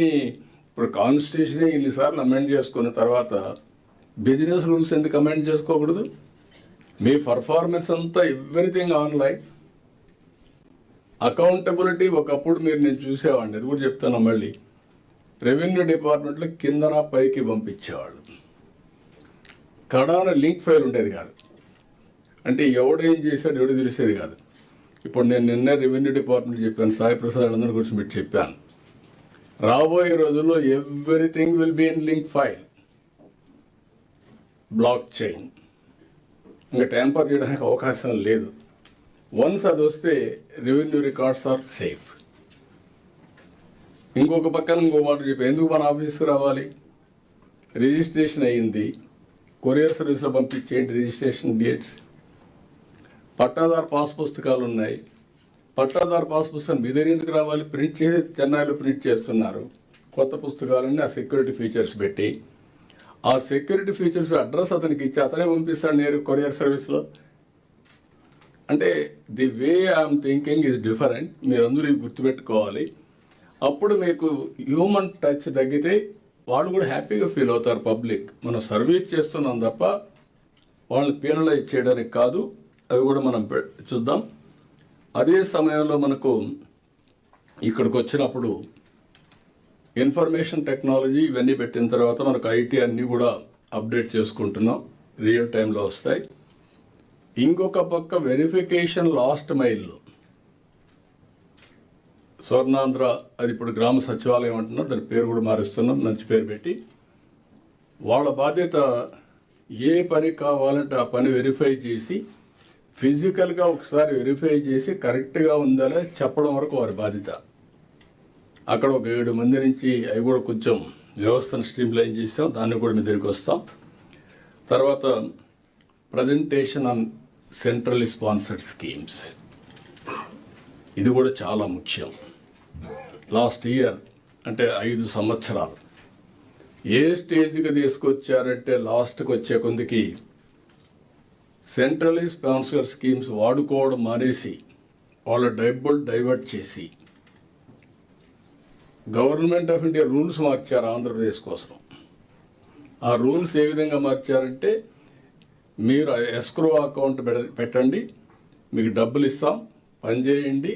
ఇప్పుడు కాన్స్టిట్యూషన్ ఇన్నిసార్లు అమెండ్ చేసుకున్న తర్వాత బిజినెస్ రూల్స్ ఎందుకు అమెండ్ చేసుకోకూడదు? మీ పర్ఫార్మెన్స్ అంతా ఎవ్రీథింగ్ ఆన్లైన్. అకౌంటబిలిటీ ఒకప్పుడు నేను చూసేవాడిని, అది కూడా చెప్తాను మళ్ళీ. రెవెన్యూ డిపార్ట్మెంట్లో కిందన పైకి పంపించేవాళ్ళు, కడాన లింక్ ఫైల్ ఉండేది కాదు. అంటే ఎవడేం చేశాడు ఎవడు తెలిసేది కాదు. ఇప్పుడు నేను నిన్నే రెవెన్యూ డిపార్ట్మెంట్ చెప్పాను, సాయి ప్రసాద్ అందరి గురించి మీరు చెప్పాను. రాబోయే రోజుల్లో everything will be in link file, blockchain. ఇంకా ట్యాంపర్ చేయడానికి అవకాశం లేదు. వన్స్ అది వస్తే రెవెన్యూ రికార్డ్స్ ఆర్ సేఫ్. ఇంకొక పక్కన ఇంకో మాట చెప్పి, ఎందుకు మన ఆఫీస్కి రావాలి? రిజిస్ట్రేషన్ అయ్యింది, కొరియర్ సర్వీస్లో పంపించేయండి రిజిస్ట్రేషన్ డేట్స్. పట్టాదారు పాస్ పుస్తకాలు ఉన్నాయి, పట్టాదారు పాస్ పుస్తకాలు మీ దగ్గర ఎందుకు రావాలి? ప్రింట్ చేసి చెన్నైలో ప్రింట్ చేస్తున్నారు కొత్త పుస్తకాలన్నీ. ఆ సెక్యూరిటీ ఫీచర్స్ పెట్టి, ఆ సెక్యూరిటీ ఫీచర్స్ అడ్రస్ అతనికి ఇచ్చి అతనే పంపిస్తాడు నేరు కొరియర్ సర్వీస్లో. అంటే the way I'm thinking is different. మీరందరూ ఇవి గుర్తుపెట్టుకోవాలి. అప్పుడు మీకు హ్యూమన్ టచ్ తగ్గితే వాళ్ళు కూడా హ్యాపీగా ఫీల్ అవుతారు. పబ్లిక్ మనం సర్వీస్ చేస్తున్నాం తప్ప వాళ్ళని పీనలైజ్ చేయడానికి కాదు. అవి కూడా మనం చూద్దాం. అదే సమయంలో మనకు ఇక్కడికి వచ్చినప్పుడు ఇన్ఫర్మేషన్ టెక్నాలజీ ఇవన్నీ పెట్టిన తర్వాత మనకు ఐటీ అన్నీ కూడా అప్డేట్ చేసుకుంటున్నాం, రియల్ టైంలో వస్తాయి. ఇంకొక పక్క వెరిఫికేషన్ లాస్ట్ మైల్లో స్వర్ణాంధ్ర, అది ఇప్పుడు గ్రామ సచివాలయం అంటున్నాం, దాని పేరు కూడా మారుస్తున్నాం, మంచి పేరు పెట్టి. వాళ్ళ బాధ్యత ఏ పని కావాలంటే ఆ పని వెరిఫై చేసి ఫిజికల్గా ఒకసారి వెరిఫై చేసి కరెక్ట్గా ఉందని చెప్పడం వరకు వారి బాధ్యత. అక్కడ ఒక 7 మంది నుంచి అవి కూడా కొంచెం వ్యవస్థను స్ట్రీమ్లైన్ చేస్తాం, దాన్ని కూడా మీ దగ్గరికి వస్తాం. తర్వాత presentation on centrally sponsored schemes, ఇది కూడా చాలా ముఖ్యం. లాస్ట్ ఇయర్ అంటే 5 సంవత్సరాలు ఏ స్టేజ్కి తీసుకొచ్చారంటే లాస్ట్కి వచ్చే కొందికి సెంట్రల్లీ స్పాన్సర్డ్ స్కీమ్స్ వాడుకోవడం మానేసి వాళ్ళ డబ్బులు డైవర్ట్ చేసి గవర్నమెంట్ ఆఫ్ ఇండియా రూల్స్ మార్చారు ఆంధ్రప్రదేశ్ కోసం. ఆ రూల్స్ ఏ విధంగా మార్చారంటే, మీరు ఎస్క్రో అకౌంట్ పెట్టండి, మీకు డబ్బులు ఇస్తాం, పనిచేయండి,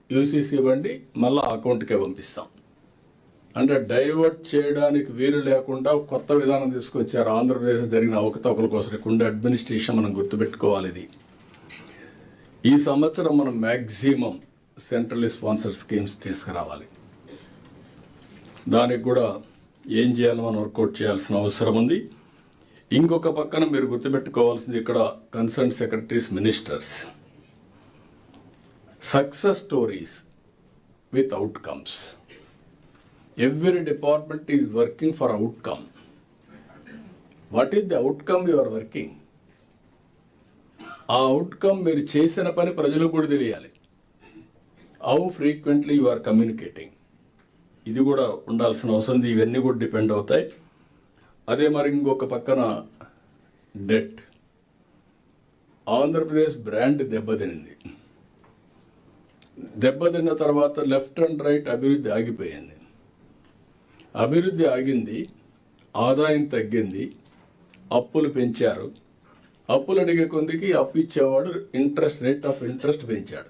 యూసీసీ ఇవ్వండి, మళ్ళీ అకౌంట్కే పంపిస్తాం. అంటే డైవర్ట్ చేయడానికి వీలు లేకుండా కొత్త విధానం తీసుకొచ్చారు. ఆంధ్రప్రదేశ్ జరిగిన అవకతవకల కోసం ఇక్కడ అడ్మినిస్ట్రేషన్ మనం గుర్తుపెట్టుకోవాలి. ఇది ఈ సంవత్సరం మనం మ్యాక్సిమం సెంట్రల్లీ స్పాన్సర్ స్కీమ్స్ తీసుకురావాలి. దానికి కూడా ఏం చేయాలో మనం వర్కౌట్ చేయాల్సిన అవసరం ఉంది. ఇంకొక పక్కన మీరు గుర్తుపెట్టుకోవాల్సింది, ఇక్కడ concern secretaries, ministers, success stories with outcomes. Every department is working for outcome. What is the outcome you are working? ఆ అవుట్కమ్ మీరు చేసిన పని ప్రజలకు కూడా తెలియాలి. How frequently you are communicating, ఇది కూడా ఉండాల్సిన అవసరం ఉంది. ఇవన్నీ కూడా డిపెండ్ అవుతాయి. అదే మరి ఇంకొక పక్కన డెట్. ఆంధ్రప్రదేశ్ బ్రాండ్ దెబ్బతిన్న తర్వాత లెఫ్ట్ అండ్ రైట్ అభివృద్ధి ఆగిపోయింది. అభివృద్ధి ఆగింది, ఆదాయం తగ్గింది, అప్పులు పెంచారు. అప్పులు అడిగే కొందికి అప్పు ఇచ్చేవాడు రేట్ ఆఫ్ ఇంట్రెస్ట్ పెంచాడు.